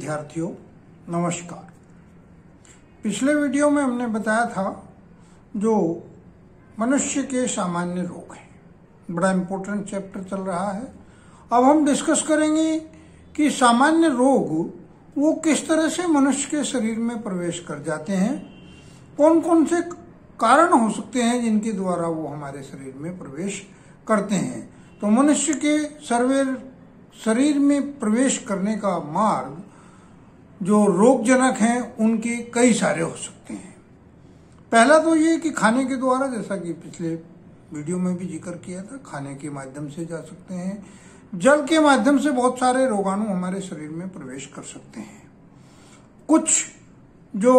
विद्यार्थियों नमस्कार। पिछले वीडियो में हमने बताया था जो मनुष्य के सामान्य रोग हैं, बड़ा इम्पोर्टेंट चैप्टर चल रहा है। अब हम डिस्कस करेंगे कि सामान्य रोग वो किस तरह से मनुष्य के शरीर में प्रवेश कर जाते हैं, कौन कौन से कारण हो सकते हैं जिनके द्वारा वो हमारे शरीर में प्रवेश करते हैं। तो मनुष्य के शरीर में प्रवेश करने का मार्ग जो रोगजनक हैं उनके कई सारे हो सकते हैं। पहला तो ये कि खाने के द्वारा, जैसा कि पिछले वीडियो में भी जिक्र किया था, खाने के माध्यम से जा सकते हैं। जल के माध्यम से बहुत सारे रोगाणु हमारे शरीर में प्रवेश कर सकते हैं। कुछ जो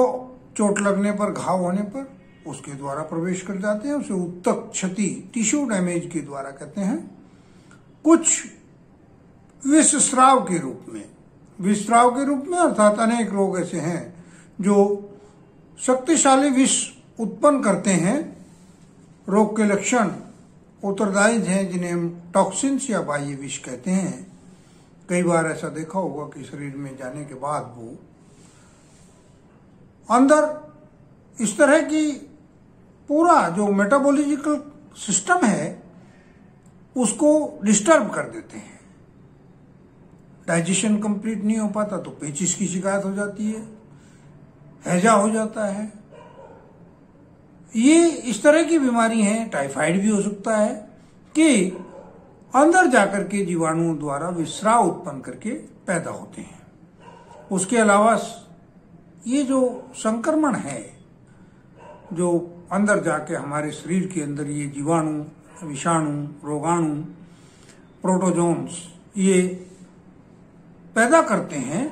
चोट लगने पर, घाव होने पर उसके द्वारा प्रवेश कर जाते हैं, उसे उत्तक क्षति, टिश्यू डैमेज के द्वारा कहते हैं। कुछ विषस्राव के रूप में, अर्थात अनेक रोग ऐसे हैं जो शक्तिशाली विष उत्पन्न करते हैं। रोग के लक्षण उत्तरदायी हैं जिन्हें हम टॉक्सिन्स या बाह्य विष कहते हैं। कई बार ऐसा देखा होगा कि शरीर में जाने के बाद वो अंदर इस तरह की पूरा जो मेटाबॉलिकल सिस्टम है उसको डिस्टर्ब कर देते हैं। डाइजेशन कंप्लीट नहीं हो पाता तो पेचिश की शिकायत हो जाती है, हैजा हो जाता है। ये इस तरह की बीमारी है, टाइफाइड भी हो सकता है कि अंदर जाकर के जीवाणुओं द्वारा विस्राव उत्पन्न करके पैदा होते हैं। उसके अलावा ये जो संक्रमण है, जो अंदर जाके हमारे शरीर के अंदर ये जीवाणु, विषाणु, रोगाणु, प्रोटोजोन्स ये पैदा करते हैं,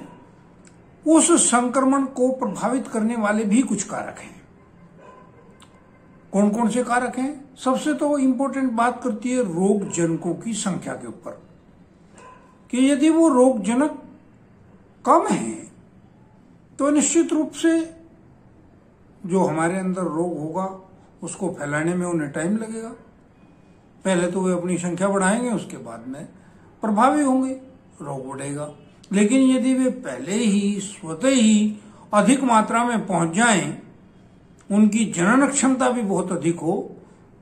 उस संक्रमण को प्रभावित करने वाले भी कुछ कारक हैं। कौन कौन से कारक हैं? सबसे तो इम्पोर्टेंट बात करती है रोग जनकों की संख्या के ऊपर, कि यदि वो रोगजनक कम है तो निश्चित रूप से जो हमारे अंदर रोग होगा उसको फैलाने में उन्हें टाइम लगेगा। पहले तो वे अपनी संख्या बढ़ाएंगे, उसके बाद में प्रभावी होंगे, रोग बढ़ेगा। लेकिन यदि वे पहले ही स्वतः ही अधिक मात्रा में पहुंच जाएं, उनकी जनन क्षमता भी बहुत अधिक हो,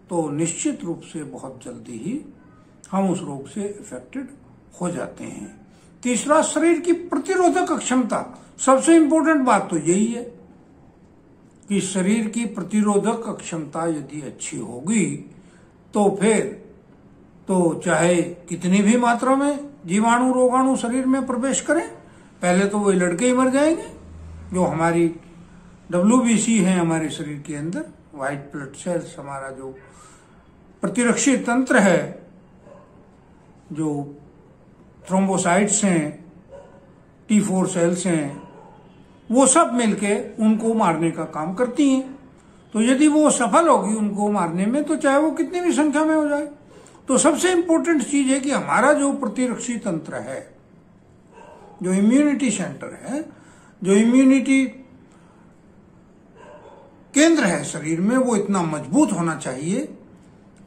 तो निश्चित रूप से बहुत जल्दी ही हम उस रोग से इफेक्टेड हो जाते हैं। तीसरा, शरीर की प्रतिरोधक क्षमता। सबसे इंपॉर्टेंट बात तो यही है कि शरीर की प्रतिरोधक क्षमता यदि अच्छी होगी तो फिर तो चाहे कितनी भी मात्रा में जीवाणु, रोगाणु शरीर में प्रवेश करें, पहले तो वे लड़के ही मर जाएंगे। जो हमारी WBC है हमारे शरीर के अंदर, व्हाइट ब्लड सेल्स, हमारा जो प्रतिरक्षी तंत्र है, जो थ्रोम्बोसाइट्स हैं, T4 सेल्स हैं, वो सब मिलके उनको मारने का काम करती हैं। तो यदि वो सफल होगी उनको मारने में, तो चाहे वो कितनी भी संख्या में हो जाए। तो सबसे इंपॉर्टेंट चीज है कि हमारा जो प्रतिरक्षी तंत्र है, जो इम्यूनिटी सेंटर है, जो इम्यूनिटी केंद्र है शरीर में, वो इतना मजबूत होना चाहिए,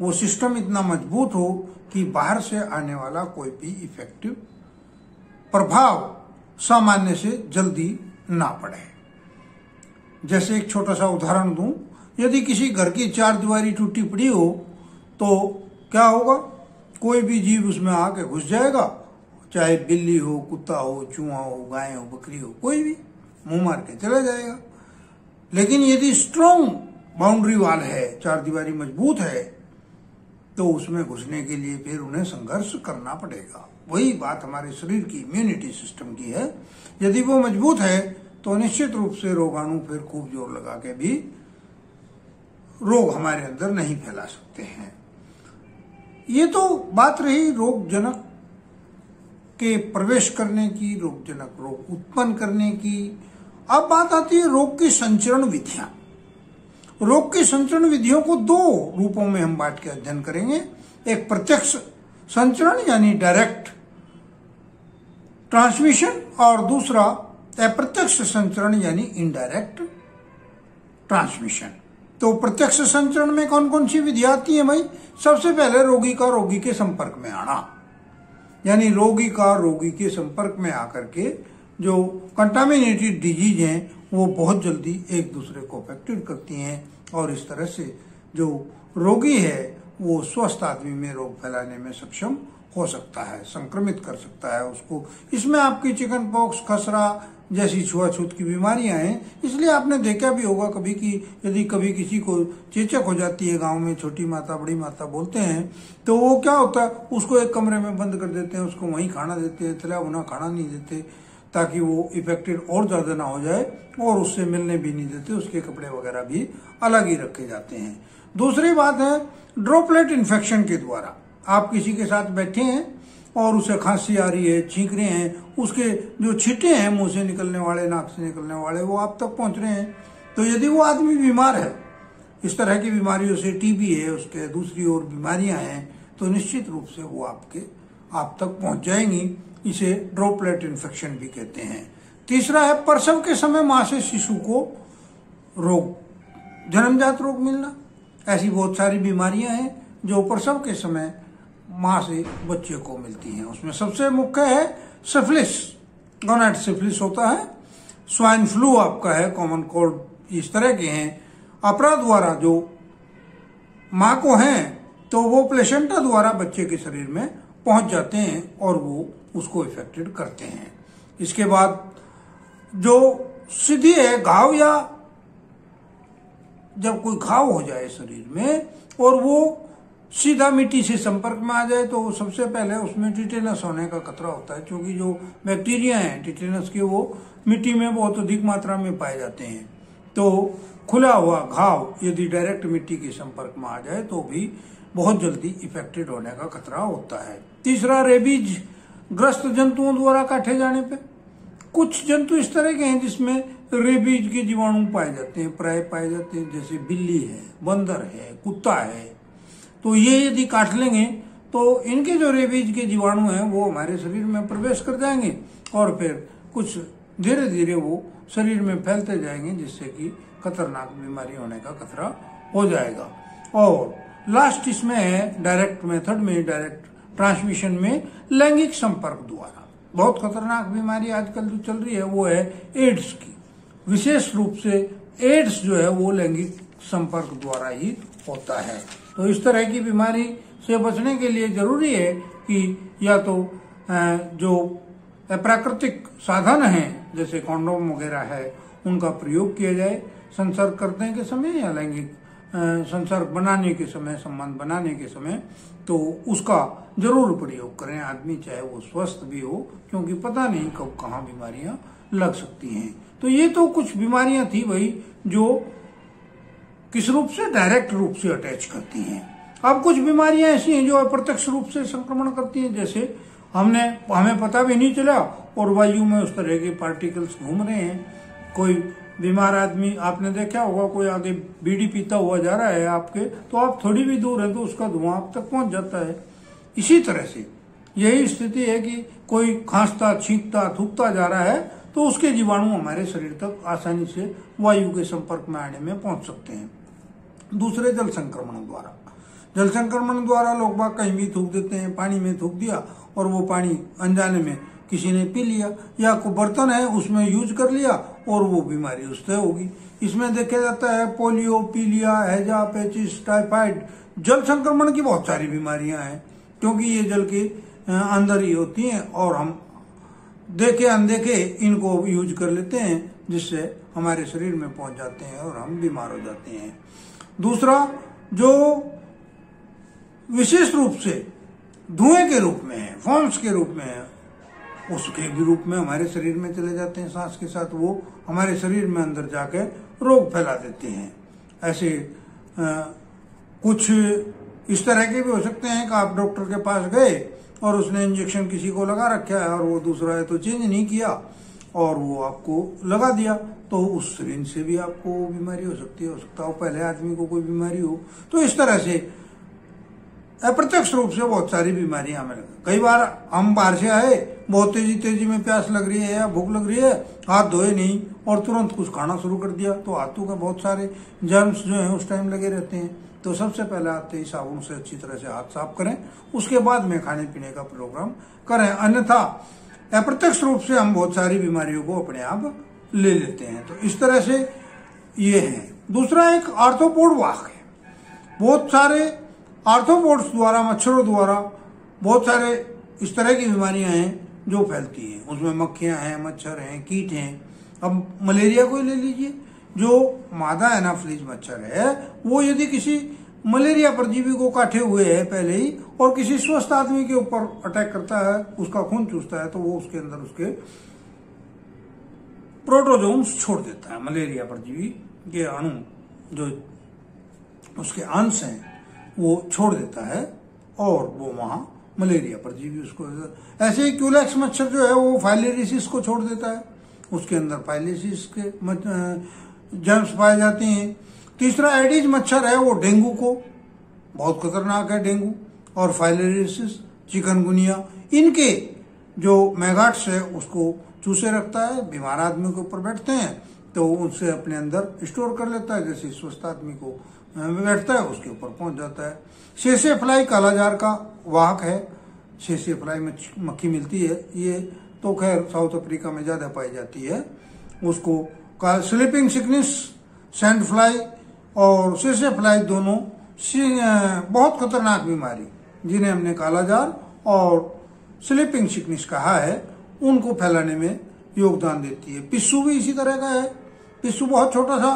वो सिस्टम इतना मजबूत हो कि बाहर से आने वाला कोई भी इफेक्टिव प्रभाव सामान्य से जल्दी ना पड़े। जैसे एक छोटा सा उदाहरण दूं, यदि किसी घर की चार दीवारी टूटी पड़ी हो तो क्या होगा? कोई भी जीव उसमें आके घुस जाएगा, चाहे बिल्ली हो, कुत्ता हो, चूहा हो, गाय हो, बकरी हो, कोई भी मुंह मार के चला जाएगा। लेकिन यदि स्ट्रॉन्ग बाउंड्री वाल है, चार दीवारी मजबूत है, तो उसमें घुसने के लिए फिर उन्हें संघर्ष करना पड़ेगा। वही बात हमारे शरीर की इम्यूनिटी सिस्टम की है। यदि वो मजबूत है तो निश्चित रूप से रोगाणु फिर खूब जोर लगा के भी रोग हमारे अंदर नहीं फैला सकते हैं। ये तो बात रही रोगजनक के प्रवेश करने की, रोगजनक रोग उत्पन्न करने की। अब बात आती है रोग की संचरण विधियां। रोग की संचरण विधियों को दो रूपों में हम बांट के अध्ययन करेंगे। एक प्रत्यक्ष संचरण यानी डायरेक्ट ट्रांसमिशन, और दूसरा अप्रत्यक्ष संचरण यानी इनडायरेक्ट ट्रांसमिशन। तो प्रत्यक्ष संचरण में कौन कौन सी विधि आती है भाई? सबसे पहले रोगी का रोगी के संपर्क में आना, यानी रोगी का रोगी के संपर्क में आकर के जो कंटामिनेटेड डिजीज हैं वो बहुत जल्दी एक दूसरे को अफेक्टेड करती हैं और इस तरह से जो रोगी है वो स्वस्थ आदमी में रोग फैलाने में सक्षम हो सकता है, संक्रमित कर सकता है उसको। इसमें आपकी चिकन पॉक्स, खसरा जैसी छुआछूत की बीमारियां हैं। इसलिए आपने देखा भी होगा कभी कि यदि कभी किसी को चेचक हो जाती है, गांव में छोटी माता बड़ी माता बोलते हैं, तो वो क्या होता है, उसको एक कमरे में बंद कर देते हैं, उसको वहीं खाना देते हैं, तला भुना खाना नहीं देते ताकि वो इफेक्टेड और ज्यादा ना हो जाए, और उससे मिलने भी नहीं देते, उसके कपड़े वगैरह भी अलग ही रखे जाते हैं। दूसरी बात है ड्रॉपलेट इन्फेक्शन के द्वारा। आप किसी के साथ बैठे हैं और उसे खांसी आ रही है, छींक रहे हैं, उसके जो छींटे हैं मुंह से निकलने वाले, नाक से निकलने वाले, वो आप तक पहुंच रहे हैं। तो यदि वो आदमी बीमार है, इस तरह की बीमारियों से, टीबी है उसके, दूसरी और बीमारियां हैं, तो निश्चित रूप से वो आप तक पहुंच जाएंगी। इसे ड्रॉपलेट इन्फेक्शन भी कहते हैं। तीसरा है प्रसव के समय मां से शिशु को रोग, जन्मजात रोग मिलना। ऐसी बहुत सारी बीमारियां हैं जो प्रसव के समय मां से बच्चे को मिलती हैं। उसमें सबसे मुख्य है सिफिलिस, गोनैड सिफिलिस होता है, स्वाइन फ्लू आपका है, कॉमन कोल्ड, इस तरह के हैं। अपरा द्वारा जो मां को हैं तो वो प्लेसेंटा द्वारा बच्चे के शरीर में पहुंच जाते हैं और वो उसको इफेक्टेड करते हैं। इसके बाद जो सीधी है घाव, या जब कोई घाव हो जाए शरीर में और वो सीधा मिट्टी से संपर्क में आ जाए, तो सबसे पहले उसमें टिटेनस होने का खतरा होता है, क्योंकि जो बैक्टीरिया हैं टिटेनस के वो मिट्टी में बहुत अधिक मात्रा में पाए जाते हैं। तो खुला हुआ घाव यदि डायरेक्ट मिट्टी के संपर्क में आ जाए तो भी बहुत जल्दी इफेक्टेड होने का खतरा होता है। तीसरा रेबीज ग्रस्त जंतुओं द्वारा काटे जाने पे। कुछ जंतु इस तरह के हैं जिसमें रेबीज के जीवाणु पाए जाते हैं, प्राय पाए जाते हैं, जैसे बिल्ली है, बंदर है, कुत्ता है। तो ये यदि काट लेंगे तो इनके जो रेबीज के जीवाणु हैं वो हमारे शरीर में प्रवेश कर जाएंगे और फिर कुछ धीरे धीरे वो शरीर में फैलते जाएंगे, जिससे कि खतरनाक बीमारी होने का खतरा हो जाएगा। और लास्ट इसमें है डायरेक्ट मेथड में, डायरेक्ट ट्रांसमिशन में लैंगिक संपर्क द्वारा। बहुत खतरनाक बीमारी आजकल जो चल रही है वो है एड्स की। विशेष रूप से एड्स जो है वो लैंगिक संपर्क द्वारा ही होता है। तो इस तरह की बीमारी से बचने के लिए जरूरी है कि या तो जो प्राकृतिक साधन हैं जैसे कॉन्डोम वगैरह है उनका प्रयोग किया जाए संसर्ग करने के समय, या लैंगिक संसर्ग बनाने के समय, संबंध बनाने के समय, तो उसका जरूर प्रयोग करें आदमी, चाहे वो स्वस्थ भी हो, क्योंकि पता नहीं कब कहाँ बीमारियां लग सकती हैं। तो ये तो कुछ बीमारियां थी भाई जो किस रूप से, डायरेक्ट रूप से अटैच करती हैं। अब कुछ बीमारियां ऐसी हैं जो अप्रत्यक्ष रूप से संक्रमण करती हैं, जैसे हमें पता भी नहीं चला और वायु में उस तरह के पार्टिकल्स घूम रहे हैं। कोई बीमार आदमी आपने देखा होगा, कोई आगे बीड़ी पीता हुआ जा रहा है आपके, तो आप थोड़ी भी दूर है तो उसका धुआं आप तक पहुंच जाता है। इसी तरह से यही स्थिति है कि कोई खांसता, छींकता, थूकता जा रहा है तो उसके जीवाणु हमारे शरीर तक आसानी से वायु के संपर्क में आने में पहुंच सकते हैं। दूसरे जल संक्रमण द्वारा, जल संक्रमण द्वारा लोग बाग कहीं भी थूक देते हैं, पानी में थूक दिया और वो पानी अनजाने में किसी ने पी लिया, या कोई बर्तन है उसमें यूज कर लिया और वो बीमारी उससे होगी। इसमें देखा जाता है पोलियो, पीलिया, हैजा, पेचिस, टाइफाइड, जल संक्रमण की बहुत सारी बीमारियां हैं, क्योंकि ये जल के अंदर ही होती हैं और हम देखे अनदेखे इनको यूज कर लेते हैं, जिससे हमारे शरीर में पहुंच जाते हैं और हम बीमार हो जाते हैं। दूसरा जो विशेष रूप से धुएं के रूप में है, फॉर्म्स के रूप में है, उसके भी रूप में हमारे शरीर में चले जाते हैं सांस के साथ, वो हमारे शरीर में अंदर जाकर रोग फैला देते हैं। ऐसे कुछ इस तरह के भी हो सकते हैं कि आप डॉक्टर के पास गए और उसने इंजेक्शन किसी को लगा रखा है और वो दूसरा है तो चेंज नहीं किया और वो आपको लगा दिया, तो उस सिरिंज से भी आपको बीमारी हो सकती है, हो सकता है पहले आदमी को कोई बीमारी हो। तो इस तरह से अप्रत्यक्ष रूप से बहुत सारी बीमारियां हमें लगी। कई बार हम बाहर से आए, बहुत तेजी में प्यास लग रही है या भूख लग रही है, हाथ धोए नहीं और तुरंत कुछ खाना शुरू कर दिया, तो हाथों का बहुत सारे जर्म्स जो हैं उस टाइम लगे रहते हैं। तो सबसे पहले आते ही साबुन से अच्छी तरह से हाथ साफ करें, उसके बाद में खाने पीने का प्रोग्राम करें। अन्यथा अप्रत्यक्ष रूप से हम बहुत सारी बीमारियों को अपने आप ले लेते हैं। तो इस तरह से ये है। दूसरा एक आर्थ्रोपोड वाहक है। बहुत सारे आर्थ्रोपोड्स द्वारा, मच्छरों द्वारा बहुत सारे इस तरह की बीमारियां हैं जो फैलती हैं। उसमें मक्खियां हैं, मच्छर हैं, कीट हैं। अब मलेरिया को ही ले लीजिए। जो मादा एनाफिलीज मच्छर है वो यदि किसी मलेरिया परजीवी को काटे हुए है पहले ही और किसी स्वस्थ आदमी के ऊपर अटैक करता है, उसका खून चूसता है, तो वो उसके अंदर उसके प्रोटोजोन्स छोड़ देता है। मलेरिया परजीवी के अणु जो उसके अंश हैं वो छोड़ देता है और वो वहां मलेरिया परजीवी उसको। ऐसे ही क्यूलेक्स मच्छर जो है वो फाइलेरिसिस को छोड़ देता है, उसके अंदर फाइलेरिसिस के जर्म्स पाए जाते हैं। तीसरा एडिज मच्छर है, वो डेंगू को, बहुत खतरनाक है डेंगू, और फाइलेरिसिस, चिकनगुनिया, इनके जो मैगाट्स है उसको चूसे रखता है। बीमार आदमी के ऊपर बैठते हैं तो उनसे अपने अंदर स्टोर कर लेता है, जैसे स्वस्थ आदमी को बैठता है उसके ऊपर पहुंच जाता है। सेसे फ्लाई कालाजार का वाहक है। सेसे फ्लाई मक्खी मिलती है, ये तो खैर साउथ अफ्रीका में ज्यादा पाई जाती है। उसको स्लीपिंग सिकनेस, सैंड फ्लाई और सेसे फ्लाई दोनों बहुत खतरनाक बीमारी जिन्हें हमने कालाजार और स्लीपिंग सिकनेस कहा है, उनको फैलाने में योगदान देती है। पिस्सू भी इसी तरह का है। पिस्सू बहुत छोटा सा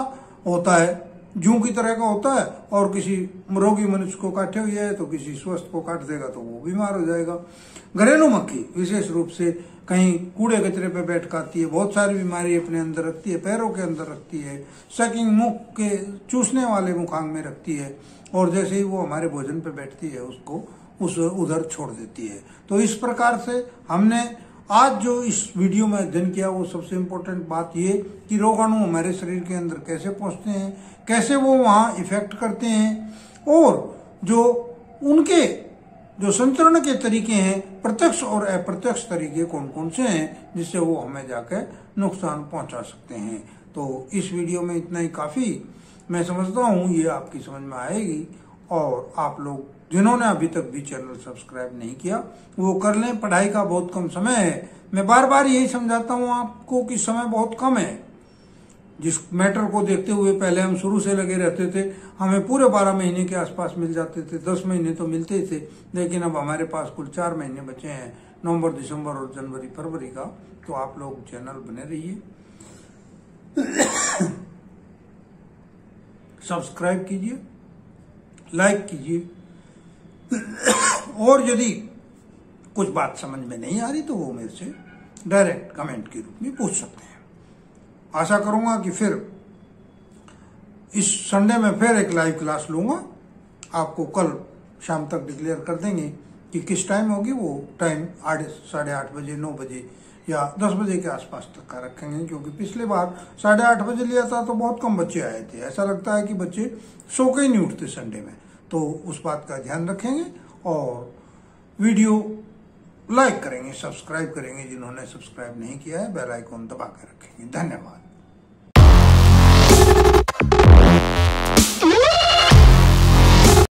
होता है, जूं की तरह का होता है, और किसी रोगी मनुष्य को काटे हुए है तो किसी स्वस्थ को काट देगा तो वो बीमार हो जाएगा। घरेलू मक्खी विशेष रूप से कहीं कूड़े कचरे पे बैठ खाती है, बहुत सारी बीमारी अपने अंदर रखती है, पैरों के अंदर रखती है, सकिंग मुख के चूसने वाले मुखांग में रखती है, और जैसे ही वो हमारे भोजन पे बैठती है उसको उधर छोड़ देती है। तो इस प्रकार से हमने आज जो इस वीडियो में अध्ययन किया वो सबसे इम्पोर्टेंट बात ये कि रोगाणु हमारे शरीर के अंदर कैसे पहुंचते हैं, कैसे वो वहां इफेक्ट करते हैं, और जो उनके जो संचरण के तरीके हैं, प्रत्यक्ष और अप्रत्यक्ष तरीके कौन कौन से हैं जिससे वो हमें जाकर नुकसान पहुंचा सकते हैं। तो इस वीडियो में इतना ही काफी, मैं समझता हूँ ये आपकी समझ में आएगी। और आप लोग जिन्होंने अभी तक भी चैनल सब्सक्राइब नहीं किया वो कर लें। पढ़ाई का बहुत कम समय है, मैं बार बार यही समझाता हूँ आपको कि समय बहुत कम है। जिस मैटर को देखते हुए पहले हम शुरू से लगे रहते थे, हमें पूरे 12 महीने के आसपास मिल जाते थे, 10 महीने तो मिलते थे, लेकिन अब हमारे पास कुल 4 महीने बचे हैं, नवंबर, दिसंबर और जनवरी फरवरी का। तो आप लोग चैनल बने रहिए, सब्सक्राइब कीजिए, लाइक कीजिए, और यदि कुछ बात समझ में नहीं आ रही तो वो मेरे से डायरेक्ट कमेंट के रूप में पूछ सकते हैं। आशा करूंगा कि फिर इस संडे में फिर एक लाइव क्लास लूंगा। आपको कल शाम तक डिक्लेयर कर देंगे कि किस टाइम होगी। वो टाइम 8, साढ़े 8 बजे, 9 बजे या 10 बजे के आसपास तक का रखेंगे, क्योंकि पिछले बार 8:30 बजे लिया था तो बहुत कम बच्चे आए थे। ऐसा लगता है कि बच्चे सो के ही नहीं उठते संडे में। तो उस बात का ध्यान रखेंगे और वीडियो लाइक करेंगे, सब्सक्राइब करेंगे। जिन्होंने सब्सक्राइब नहीं किया है बेल आइकॉन दबा के रखेंगे। धन्यवाद।